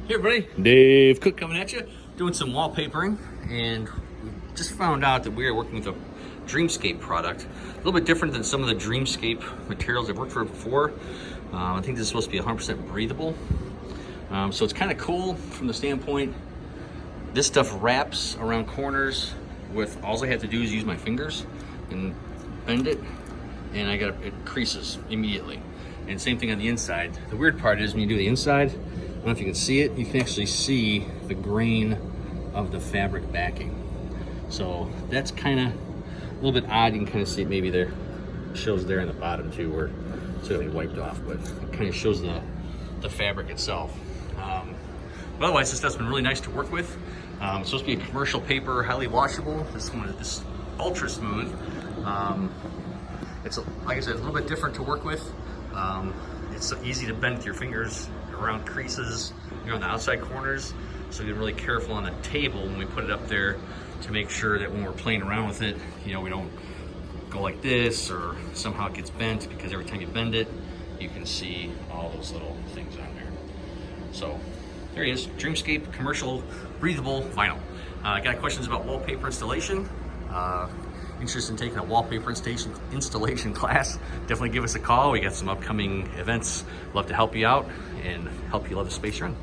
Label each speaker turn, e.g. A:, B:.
A: Hey everybody, Dave Cook coming at you, doing some wallpapering, and we just found out that we are working with a dreamscape product. A little bit different than some of the dreamscape materials I've worked for before. I think this is supposed to be 100% breathable. So it's kind of cool from the standpoint, this stuff wraps around corners with, all I have to do is use my fingers and bend it, and it creases immediately. And same thing on the inside. The weird part is when you do the inside, I don't know if you can see it, you can actually see the grain of the fabric backing. So that's kind of a little bit odd. You can kind of see it maybe there, shows there in the bottom too, where it's really wiped off, but it kind of shows the fabric itself. But otherwise, this stuff's been really nice to work with. It's supposed to be a commercial paper, highly washable. This one is ultra smooth. It's, like I said, a little bit different to work with. It's so easy to bend with your fingers around creases, on the outside corners. So you're really careful on the table when we put it up there to make sure that when we're playing around with it, we don't go like this or somehow it gets bent, because every time you bend it, you can see all those little things on there. So there he is, Dreamscape commercial breathable vinyl. Got questions about wallpaper installation? Interested in taking a wallpaper installation class, definitely give us a call. We got some upcoming events. Love to help you out and help you love the space you're in.